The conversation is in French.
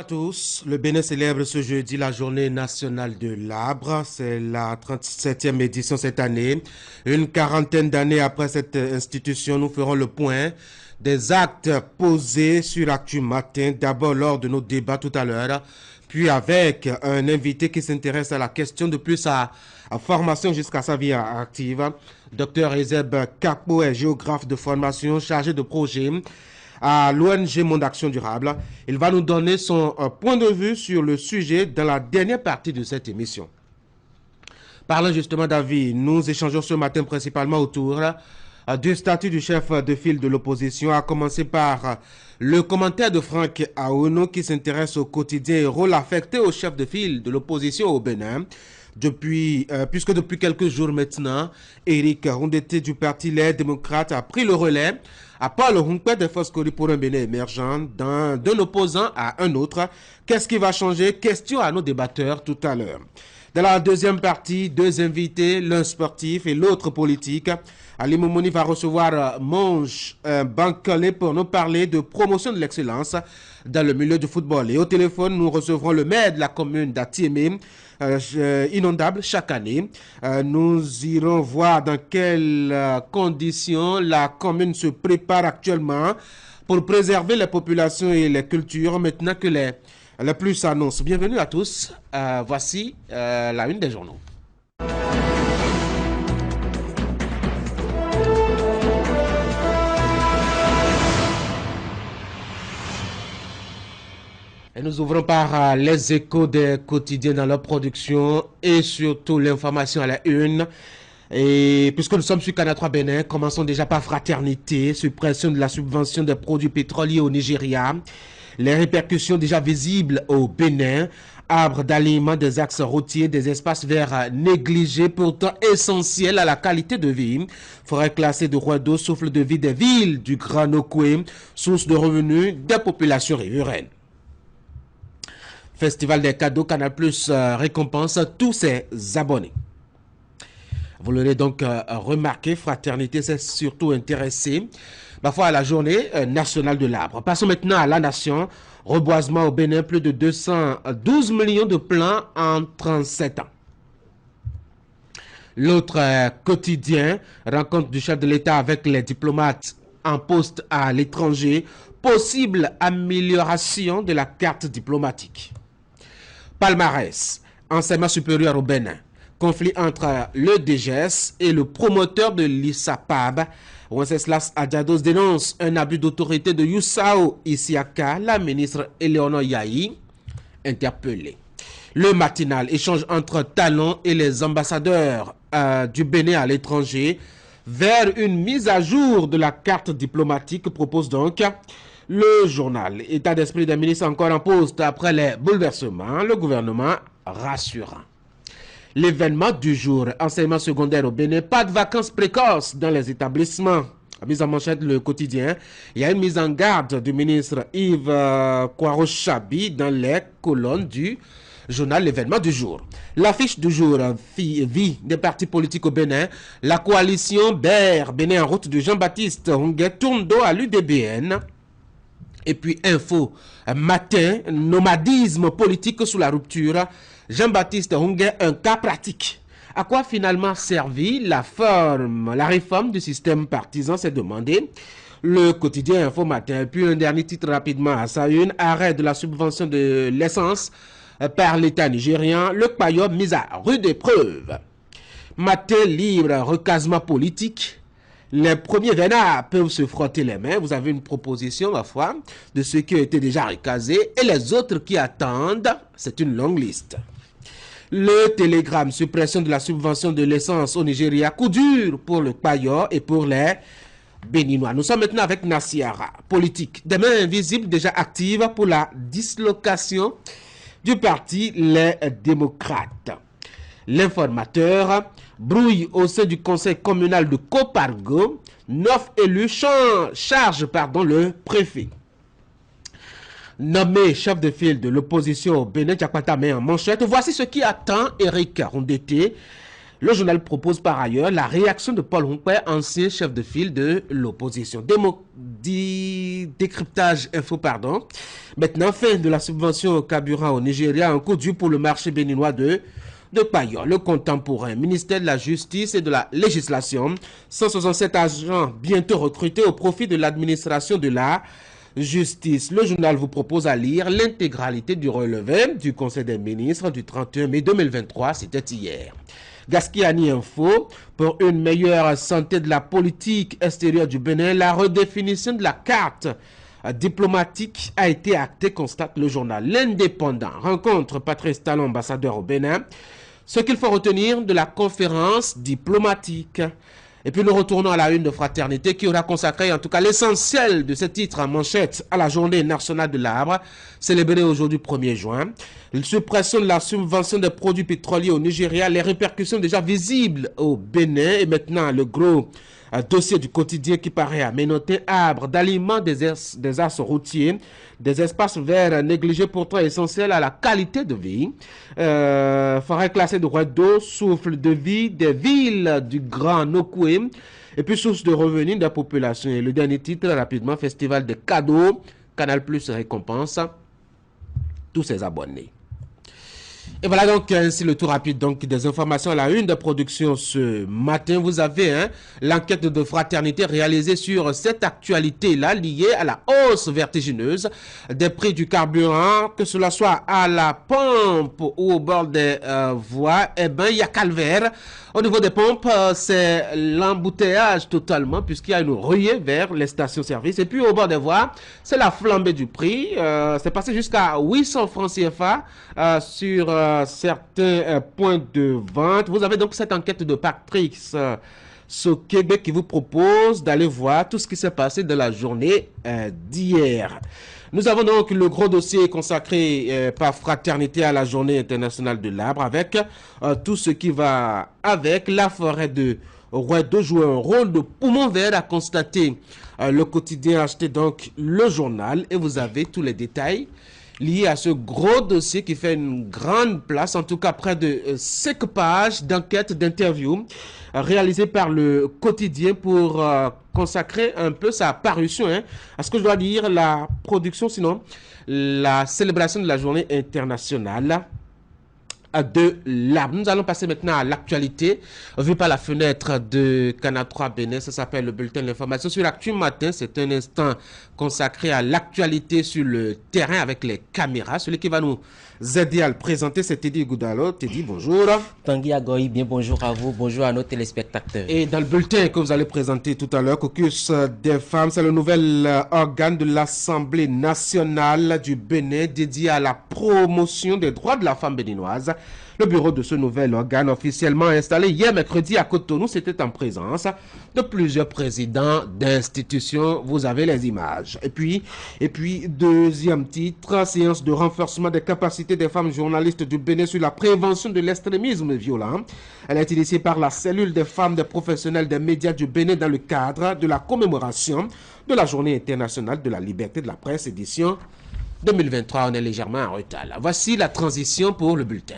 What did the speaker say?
tous. Le Bénin célèbre ce jeudi la journée nationale de l'arbre. C'est la 37e édition cette année. Une quarantaine d'années après cette institution, nous ferons le point des actes posés sur Actu Matin. D'abord lors de nos débats tout à l'heure, puis avec un invité qui s'intéresse à la question depuis sa formation jusqu'à sa vie active. Dr Ezeb Kapo est géographe de formation, chargé de projet à l'ONG Monde Action Durable. Il va nous donner son point de vue sur le sujet dans la dernière partie de cette émission. Parlant justement d'avis, nous échangeons ce matin principalement autour du statut du chef de file de l'opposition, à commencer par le commentaire de Franck Aono qui s'intéresse au quotidien et rôle affecté au chef de file de l'opposition au Bénin. Puisque depuis quelques jours maintenant, Éric Rondeté du parti Les Démocrates a pris le relais à Paul Hunkwe de Foscori pour un Bénin émergent d'un opposant à un autre. Qu'est-ce qui va changer? Question à nos débatteurs tout à l'heure. Dans la deuxième partie, deux invités, l'un sportif et l'autre politique. Ali Moumouni va recevoir Monge Bankale pour nous parler de promotion de l'excellence dans le milieu du football. Et au téléphone, nous recevrons le maire de la commune d'Atiémé, inondable chaque année. Nous irons voir dans quelles conditions la commune se prépare actuellement pour préserver les populations et les cultures maintenant que les pluies s'annoncent. Bienvenue à tous. Voici la une des journaux. Et nous ouvrons par les échos des quotidiens dans leur production et surtout l'information à la une. Et puisque nous sommes sur Canal 3 Bénin, commençons déjà par Fraternité, suppression de la subvention des produits pétroliers au Nigeria. Les répercussions déjà visibles au Bénin, arbres d'alignement des axes routiers, des espaces verts négligés, pourtant essentiels à la qualité de vie. Forêt classée de Rwando, souffle de vie des villes du Grand Okoué, source de revenus des populations riveraines. Festival des cadeaux, Canal Plus récompense tous ses abonnés. Vous l'aurez donc remarqué, Fraternité s'est surtout intéressée parfois à la journée nationale de l'arbre. Passons maintenant à la nation. Reboisement au Bénin, plus de 212 millions de plants en 37 ans. L'autre quotidien, rencontre du chef de l'État avec les diplomates en poste à l'étranger, possible amélioration de la carte diplomatique. Palmarès, enseignement supérieur au Bénin. Conflit entre le DGS et le promoteur de l'ISAPAB. Wenceslas Adjados dénonce un abus d'autorité de Youssao Isiaka, la ministre Eleonore Yahi, interpellée. Le matinal, échange entre Talon et les ambassadeurs du Bénin à l'étranger vers une mise à jour de la carte diplomatique, propose donc le journal. État d'esprit des ministres encore en poste après les bouleversements, le gouvernement rassurant. L'événement du jour, enseignement secondaire au Bénin, pas de vacances précoces dans les établissements. Mise en manchette le quotidien, il y a une mise en garde du ministre Yves Kouarochabi dans les colonnes du journal L'événement du jour. L'affiche du jour, vie des partis politiques au Bénin, la coalition BER, Bénin en route de Jean-Baptiste Hunguet tourne dos à l'UDBN. Et puis info, matin, nomadisme politique sous la rupture. Jean-Baptiste Hunguet, un cas pratique. À quoi finalement servi la réforme du système partisan, s'est demandé le quotidien Info Matin. Et puis un dernier titre rapidement à sa une, arrêt de la subvention de l'essence par l'État nigérian, le Payo mis à rude épreuve. Matin libre, recasement politique. Les premiers vénards peuvent se frotter les mains. Vous avez une proposition, ma foi, de ceux qui ont été déjà recasés et les autres qui attendent. C'est une longue liste. Le télégramme, suppression de la subvention de l'essence au Nigeria, coup dur pour le Payor et pour les Béninois. Nous sommes maintenant avec Nassiara, politique. Des mains invisibles déjà actives pour la dislocation du parti Les Démocrates. L'informateur, brouille au sein du conseil communal de Copargo, 9 élus chargent le préfet. Nommé chef de file de l'opposition au Bénin, Diakwata met en manchette. Voici ce qui attend Éric Rondeté Le journal propose par ailleurs la réaction de Paul Hongpè, ancien chef de file de l'opposition. Décryptage info, pardon. Maintenant, fin de la subvention au carburant au Nigeria, un coup dur pour le marché béninois de Payor. Le contemporain, ministère de la Justice et de la Législation, 167 agents bientôt recrutés au profit de l'administration de la Justice. Le journal vous propose à lire l'intégralité du relevé du Conseil des ministres du 31 mai 2023, c'était hier. Gaskiani Info, pour une meilleure santé de la politique extérieure du Bénin, la redéfinition de la carte diplomatique a été actée, constate le journal. L'Indépendant rencontre Patrice Talon, ambassadeur au Bénin. Ce qu'il faut retenir de la conférence diplomatique. Et puis nous retournons à la une de Fraternité qui aura consacré en tout cas l'essentiel de ce titre en manchette à la journée nationale de l'arbre, célébrée aujourd'hui 1er juin. La suppression de la subvention des produits pétroliers au Nigeria, les répercussions déjà visibles au Bénin et maintenant le gros dossier du quotidien qui paraît à ménoter arbres, d'aliments, des axes routiers, des espaces verts négligés pourtant essentiels à la qualité de vie, forêt classée de d'eau, souffle de vie des villes du Grand Nokoué, et puis source de revenus de la population. Et le dernier titre, rapidement, Festival des cadeaux, Canal Plus récompense tous ses abonnés. Et voilà donc ainsi le tour rapide donc des informations à la une de production ce matin. Vous avez l'enquête de Fraternité réalisée sur cette actualité-là liée à la hausse vertigineuse des prix du carburant, que cela soit à la pompe ou au bord des voies. Eh bien, il y a calvaire. Au niveau des pompes, c'est l'embouteillage totalement puisqu'il y a une ruée vers les stations-service. Et puis au bord des voies, c'est la flambée du prix. C'est passé jusqu'à 800 francs CFA sur certains points de vente. Vous avez donc cette enquête de Patrice Québec qui vous propose d'aller voir tout ce qui s'est passé dans la journée d'hier. Nous avons donc le gros dossier consacré par Fraternité à la journée internationale de l'arbre avec tout ce qui va avec. La forêt de Rouedo joue un rôle de poumon vert, à constater le quotidien. Achetez donc le journal et vous avez tous les détails liés à ce gros dossier qui fait une grande place, en tout cas près de 5 pages d'enquête, d'interview réalisées par le quotidien pour consacrer un peu sa parution à ce que je dois dire, la production, sinon la célébration de la journée internationale de l'arbre. Nous allons passer maintenant à l'actualité vue par la fenêtre de Canal 3 Bénin. Ça s'appelle le bulletin de l'information sur l'actu matin. C'est un instant consacré à l'actualité sur le terrain avec les caméras. Celui qui va nous aider à le présenter, c'est Teddy Goudalo. Teddy, bonjour. Tanguy Agoy, bien bonjour à vous, bonjour à nos téléspectateurs. Et dans le bulletin que vous allez présenter tout à l'heure, Caucus des femmes, c'est le nouvel organe de l'Assemblée nationale du Bénin dédié à la promotion des droits de la femme béninoise. Le bureau de ce nouvel organe, officiellement installé hier mercredi à Cotonou, c'était en présence de plusieurs présidents d'institutions. Vous avez les images. Et puis, deuxième titre, séance de renforcement des capacités des femmes journalistes du Bénin sur la prévention de l'extrémisme violent. Elle est initiée par la cellule des femmes des professionnels des médias du Bénin dans le cadre de la commémoration de la Journée internationale de la liberté de la presse, édition 2023. On est légèrement en retard. Voici la transition pour le bulletin.